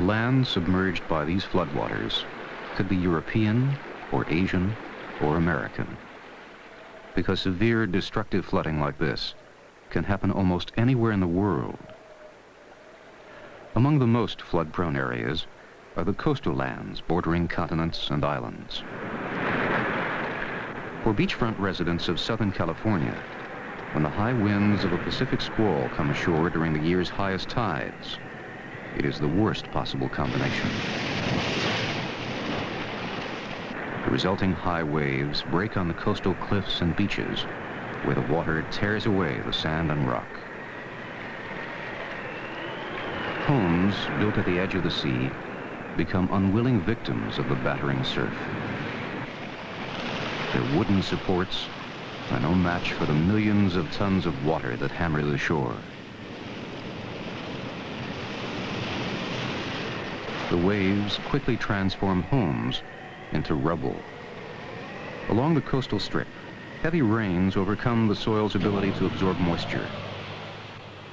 The land submerged by these floodwaters could be European or Asian or American, because severe destructive flooding like this can happen almost anywhere in the world. Among the most flood-prone areas are the coastal lands bordering continents and islands. For beachfront residents of Southern California, when the high winds of a Pacific squall come ashore during the year's highest tides, it is the worst possible combination. The resulting high waves break on the coastal cliffs and beaches, where the water tears away the sand and rock. Homes built at the edge of the sea become unwilling victims of the battering surf. Their wooden supports are no match for the millions of tons of water that hammer the shore. The waves quickly transform homes into rubble. Along the coastal strip, heavy rains overcome the soil's ability to absorb moisture.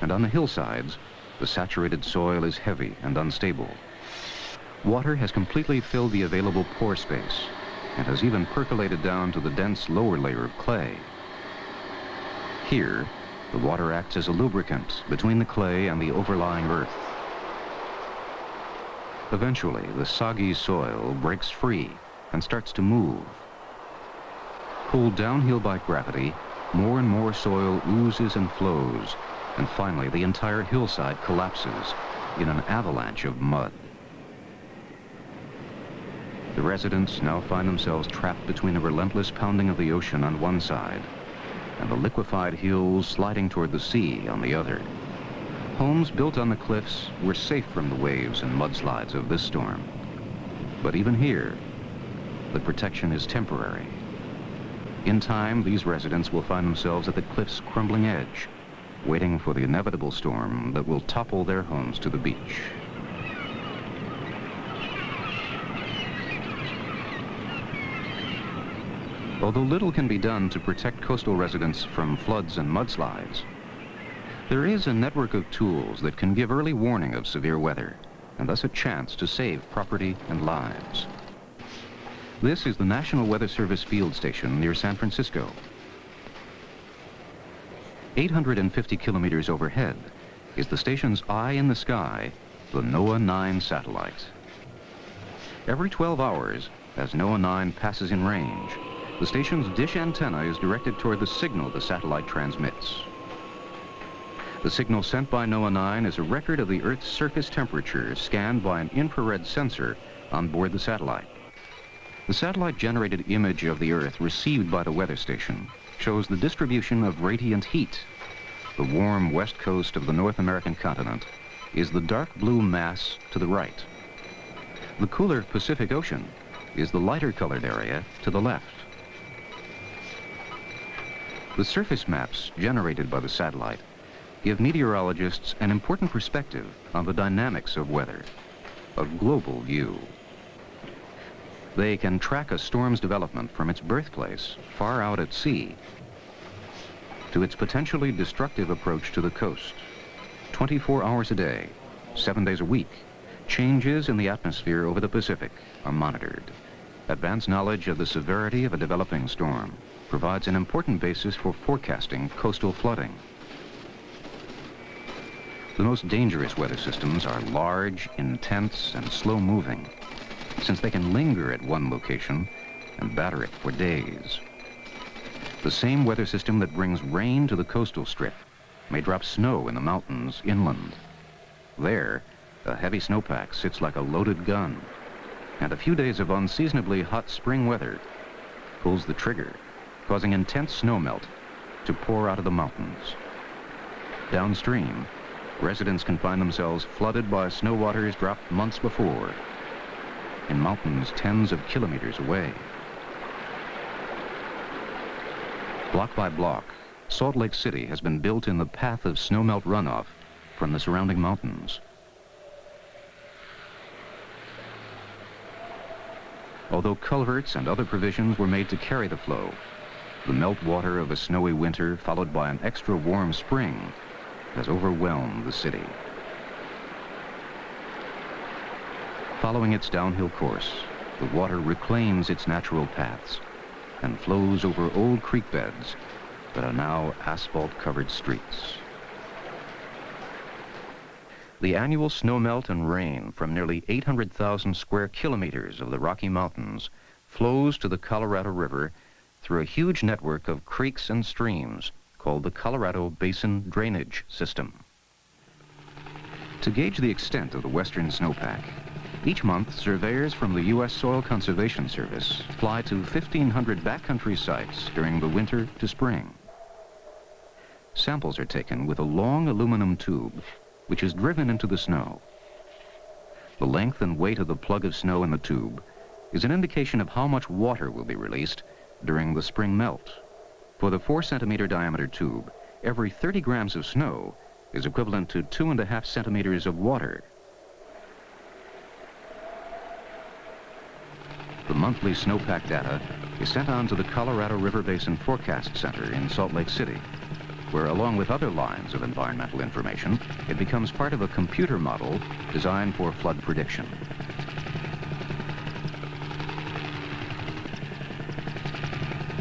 And on the hillsides, the saturated soil is heavy and unstable. Water has completely filled the available pore space and has even percolated down to the dense lower layer of clay. Here, the water acts as a lubricant between the clay and the overlying earth. Eventually, the soggy soil breaks free and starts to move. Pulled downhill by gravity, more and more soil oozes and flows, and finally the entire hillside collapses in an avalanche of mud. The residents now find themselves trapped between the relentless pounding of the ocean on one side and the liquefied hills sliding toward the sea on the other. Homes built on the cliffs were safe from the waves and mudslides of this storm. But even here, the protection is temporary. In time, these residents will find themselves at the cliff's crumbling edge, waiting for the inevitable storm that will topple their homes to the beach. Although little can be done to protect coastal residents from floods and mudslides, there is a network of tools that can give early warning of severe weather, and thus a chance to save property and lives. This is the National Weather Service field station near San Francisco. 850 kilometers overhead is the station's eye in the sky, the NOAA 9 satellite. Every 12 hours, as NOAA 9 passes in range, the station's dish antenna is directed toward the signal the satellite transmits. The signal sent by NOAA 9 is a record of the Earth's surface temperature scanned by an infrared sensor on board the satellite. The satellite-generated image of the Earth received by the weather station shows the distribution of radiant heat. The warm west coast of the North American continent is the dark blue mass to the right. The cooler Pacific Ocean is the lighter colored area to the left. The surface maps generated by the satellite give meteorologists an important perspective on the dynamics of weather, a global view. They can track a storm's development from its birthplace, far out at sea, to its potentially destructive approach to the coast. 24 hours a day, 7 days a week, changes in the atmosphere over the Pacific are monitored. Advanced knowledge of the severity of a developing storm provides an important basis for forecasting coastal flooding. The most dangerous weather systems are large, intense, and slow-moving, since they can linger at one location and batter it for days. The same weather system that brings rain to the coastal strip may drop snow in the mountains inland. There, a heavy snowpack sits like a loaded gun, and a few days of unseasonably hot spring weather pulls the trigger, causing intense snowmelt to pour out of the mountains. Downstream, residents can find themselves flooded by snow waters dropped months before in mountains tens of kilometers away. Block by block, Salt Lake City has been built in the path of snowmelt runoff from the surrounding mountains. Although culverts and other provisions were made to carry the flow, the meltwater of a snowy winter followed by an extra warm spring has overwhelmed the city. Following its downhill course, the water reclaims its natural paths and flows over old creek beds that are now asphalt-covered streets. The annual snowmelt and rain from nearly 800,000 square kilometers of the Rocky Mountains flows to the Colorado River through a huge network of creeks and streams called the Colorado Basin Drainage System. To gauge the extent of the western snowpack, each month surveyors from the U.S. Soil Conservation Service fly to 1,500 backcountry sites during the winter to spring. Samples are taken with a long aluminum tube which is driven into the snow. The length and weight of the plug of snow in the tube is an indication of how much water will be released during the spring melt. For the 4-centimeter diameter tube, every 30 grams of snow is equivalent to 2.5 centimeters of water. The monthly snowpack data is sent on to the Colorado River Basin Forecast Center in Salt Lake City, where along with other lines of environmental information, it becomes part of a computer model designed for flood prediction.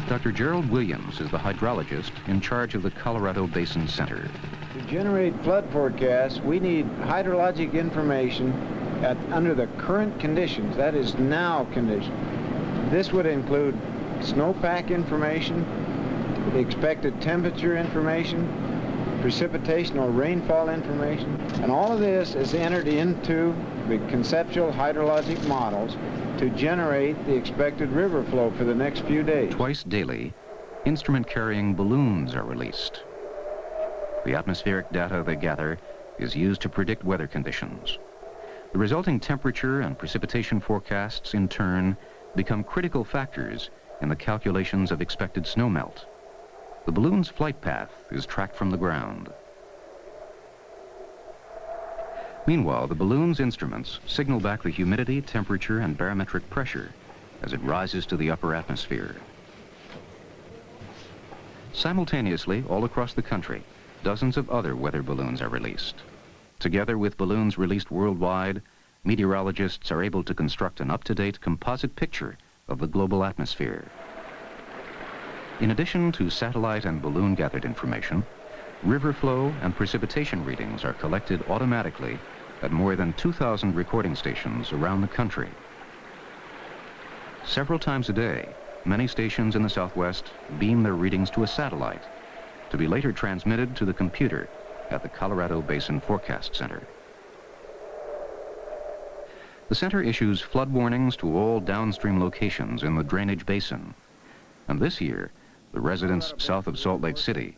Dr. Gerald Williams is the hydrologist in charge of the Colorado Basin Center. To generate flood forecasts, we need hydrologic information under the current conditions, that is now conditions. This would include snowpack information, the expected temperature information, precipitation or rainfall information, and all of this is entered into the conceptual hydrologic models to generate the expected river flow for the next few days. Twice daily, instrument-carrying balloons are released. The atmospheric data they gather is used to predict weather conditions. The resulting temperature and precipitation forecasts, in turn, become critical factors in the calculations of expected snowmelt. The balloon's flight path is tracked from the ground. Meanwhile, the balloon's instruments signal back the humidity, temperature, and barometric pressure as it rises to the upper atmosphere. Simultaneously, all across the country, dozens of other weather balloons are released. Together with balloons released worldwide, meteorologists are able to construct an up-to-date composite picture of the global atmosphere. In addition to satellite and balloon-gathered information, river flow and precipitation readings are collected automatically at more than 2,000 recording stations around the country. Several times a day, many stations in the Southwest beam their readings to a satellite to be later transmitted to the computer at the Colorado Basin Forecast Center. The center issues flood warnings to all downstream locations in the drainage basin. And this year, the residents south of Salt Lake City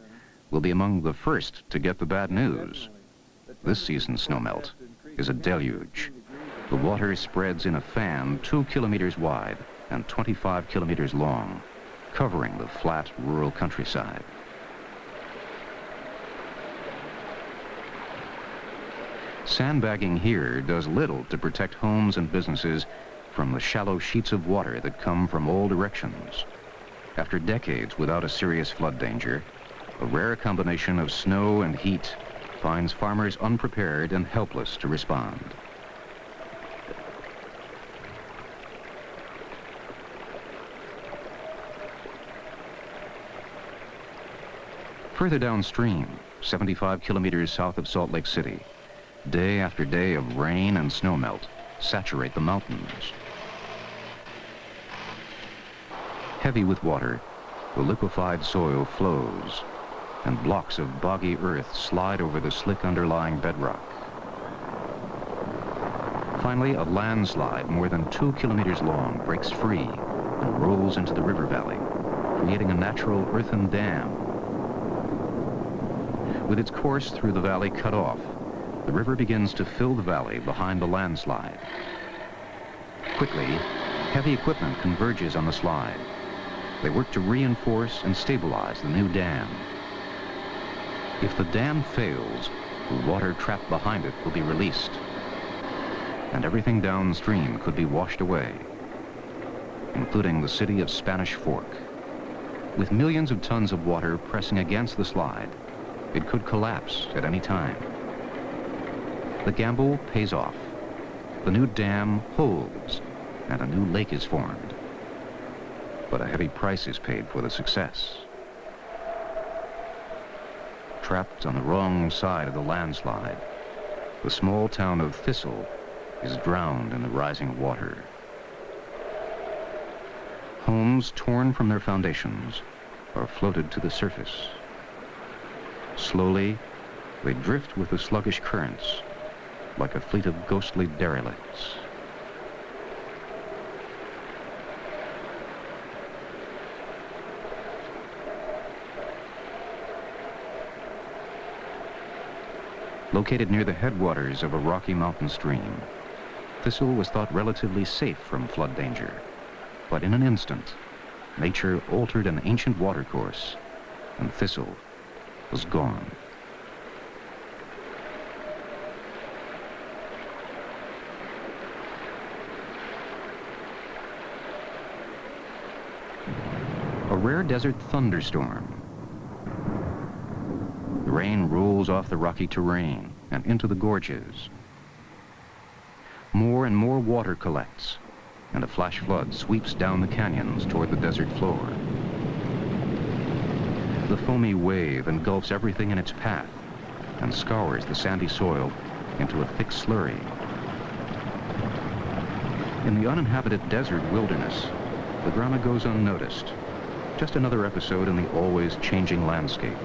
will be among the first to get the bad news. This season's snowmelt is a deluge. The water spreads in a fan 2 kilometers wide and 25 kilometers long, covering the flat rural countryside. Sandbagging here does little to protect homes and businesses from the shallow sheets of water that come from all directions. After decades without a serious flood danger, a rare combination of snow and heat finds farmers unprepared and helpless to respond. Further downstream, 75 kilometers south of Salt Lake City, day after day of rain and snowmelt saturate the mountains. Heavy with water, the liquefied soil flows, and blocks of boggy earth slide over the slick underlying bedrock. Finally, a landslide more than 2 kilometers long breaks free and rolls into the river valley, creating a natural earthen dam. With its course through the valley cut off, the river begins to fill the valley behind the landslide. Quickly, heavy equipment converges on the slide. They work to reinforce and stabilize the new dam. If the dam fails, the water trapped behind it will be released, and everything downstream could be washed away, including the city of Spanish Fork. With millions of tons of water pressing against the slide, it could collapse at any time. The gamble pays off. the new dam holds and a new lake is formed. But a heavy price is paid for the success. Trapped on the wrong side of the landslide, the small town of Thistle is drowned in the rising water. Homes torn from their foundations are floated to the surface. Slowly, they drift with the sluggish currents like a fleet of ghostly derelicts. Located near the headwaters of a rocky mountain stream, Thistle was thought relatively safe from flood danger. But in an instant, nature altered an ancient watercourse, and Thistle was gone. A rare desert thunderstorm. The rain rolls off the rocky terrain and into the gorges. More and more water collects, and a flash flood sweeps down the canyons toward the desert floor. The foamy wave engulfs everything in its path and scours the sandy soil into a thick slurry. In the uninhabited desert wilderness, the drama goes unnoticed. Just another episode in the always changing landscape.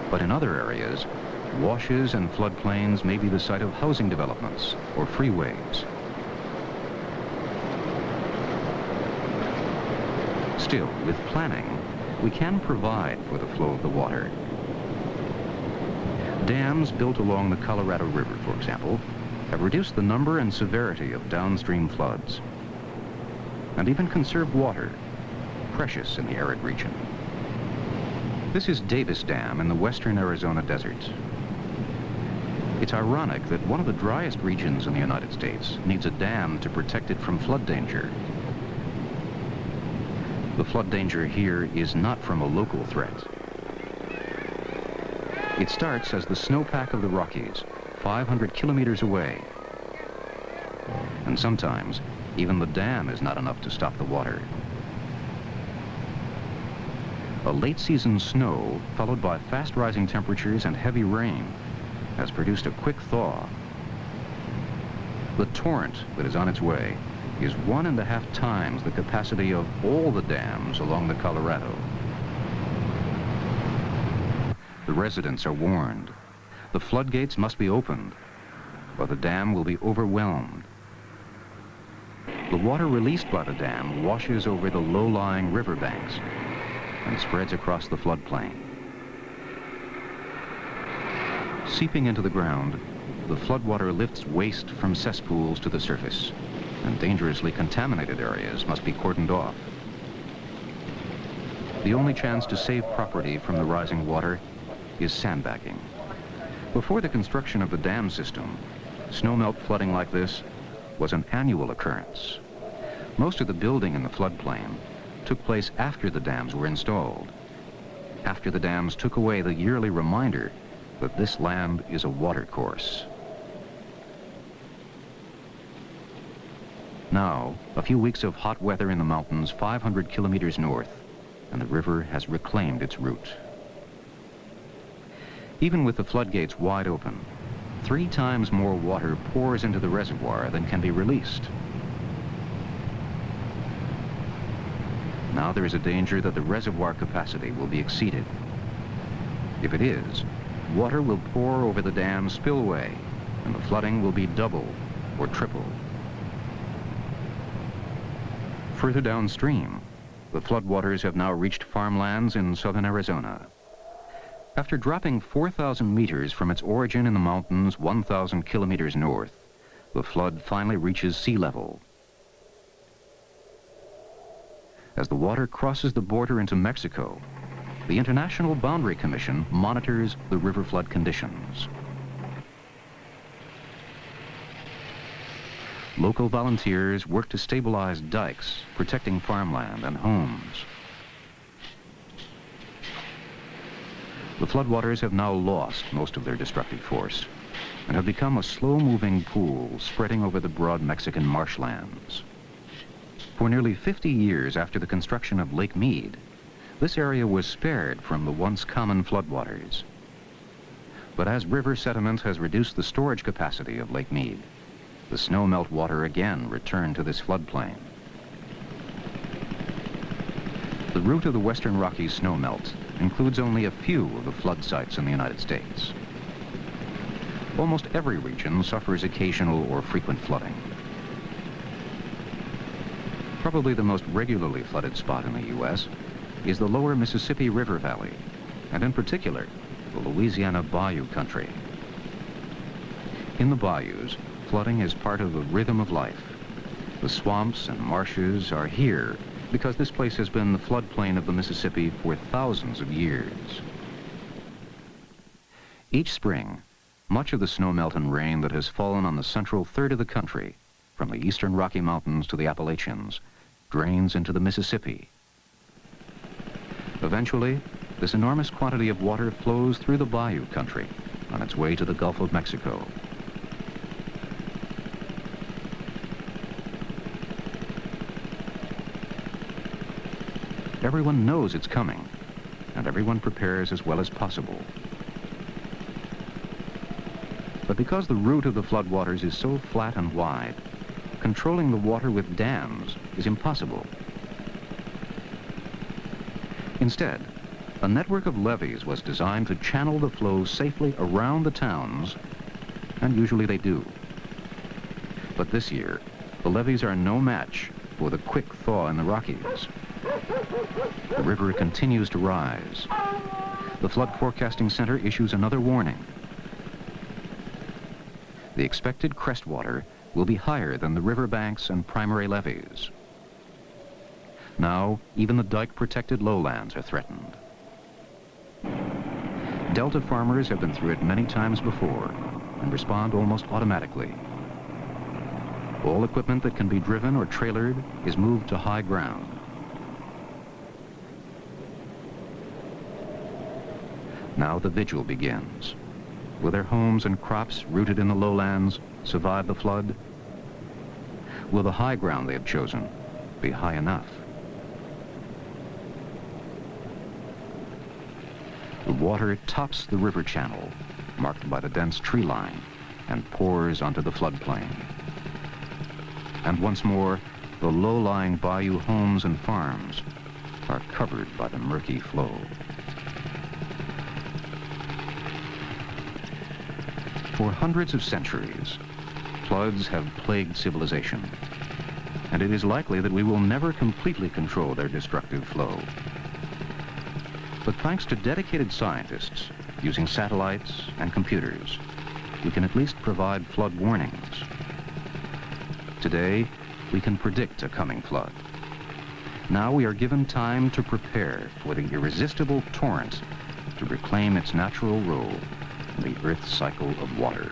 But in other areas, washes and floodplains may be the site of housing developments or freeways. Still, with planning, we can provide for the flow of the water. Dams built along the Colorado River, for example, have reduced the number and severity of downstream floods, and even conserved water, precious in the arid region. This is Davis Dam in the western Arizona desert. It's ironic that one of the driest regions in the United States needs a dam to protect it from flood danger. The flood danger here is not from a local threat. It starts as the snowpack of the Rockies, 500 kilometers away. And sometimes, even the dam is not enough to stop the water. A late-season snow, followed by fast-rising temperatures and heavy rain, has produced a quick thaw. The torrent that is on its way is 1.5 times the capacity of all the dams along the Colorado. The residents are warned. The floodgates must be opened, or the dam will be overwhelmed. The water released by the dam washes over the low-lying riverbanks and spreads across the floodplain. Seeping into the ground, the floodwater lifts waste from cesspools to the surface, and dangerously contaminated areas must be cordoned off. The only chance to save property from the rising water is sandbagging. Before the construction of the dam system, snowmelt flooding like this was an annual occurrence. Most of the building in the floodplain took place after the dams were installed, after the dams took away the yearly reminder that this land is a watercourse. Now, a few weeks of hot weather in the mountains 500 kilometers north, and the river has reclaimed its route. Even with the floodgates wide open, 3 times more water pours into the reservoir than can be released. Now there is a danger that the reservoir capacity will be exceeded. If it is, water will pour over the dam's spillway, and the flooding will be double or triple. Further downstream, the floodwaters have now reached farmlands in southern Arizona. After dropping 4,000 meters from its origin in the mountains 1,000 kilometers north, the flood finally reaches sea level. As the water crosses the border into Mexico, the International Boundary Commission monitors the river flood conditions. Local volunteers work to stabilize dikes, protecting farmland and homes. The floodwaters have now lost most of their destructive force, and have become a slow-moving pool spreading over the broad Mexican marshlands. For nearly 50 years after the construction of Lake Mead, this area was spared from the once common floodwaters. But as river sediment has reduced the storage capacity of Lake Mead, the snowmelt water again returned to this floodplain. The route of the Western Rockies snowmelt includes only a few of the flood sites in the United States. Almost every region suffers occasional or frequent flooding. Probably the most regularly flooded spot in the U.S. is the lower Mississippi River Valley, and in particular, the Louisiana Bayou country. In the bayous, flooding is part of the rhythm of life. The swamps and marshes are here because this place has been the floodplain of the Mississippi for thousands of years. Each spring, much of the snowmelt and rain that has fallen on the central third of the country, from the eastern Rocky Mountains to the Appalachians, drains into the Mississippi. Eventually, this enormous quantity of water flows through the bayou country on its way to the Gulf of Mexico. Everyone knows it's coming, and everyone prepares as well as possible. But because the route of the floodwaters is so flat and wide, controlling the water with dams is impossible. Instead, a network of levees was designed to channel the flow safely around the towns, and usually they do. But this year, the levees are no match for the quick thaw in the Rockies. The river continues to rise. The Flood Forecasting Center issues another warning. The expected crest water will be higher than the riverbanks and primary levees. Now, even the dike-protected lowlands are threatened. Delta farmers have been through it many times before and respond almost automatically. All equipment that can be driven or trailered is moved to high ground. Now the vigil begins. Will their homes and crops rooted in the lowlands survive the flood? Will the high ground they have chosen be high enough? The water tops the river channel, marked by the dense tree line, and pours onto the floodplain. And once more, the low-lying bayou homes and farms are covered by the murky flow. For hundreds of centuries, floods have plagued civilization, and it is likely that we will never completely control their destructive flow. But thanks to dedicated scientists using satellites and computers, we can at least provide flood warnings. Today, we can predict a coming flood. Now we are given time to prepare for the irresistible torrent to reclaim its natural role in the Earth's cycle of water.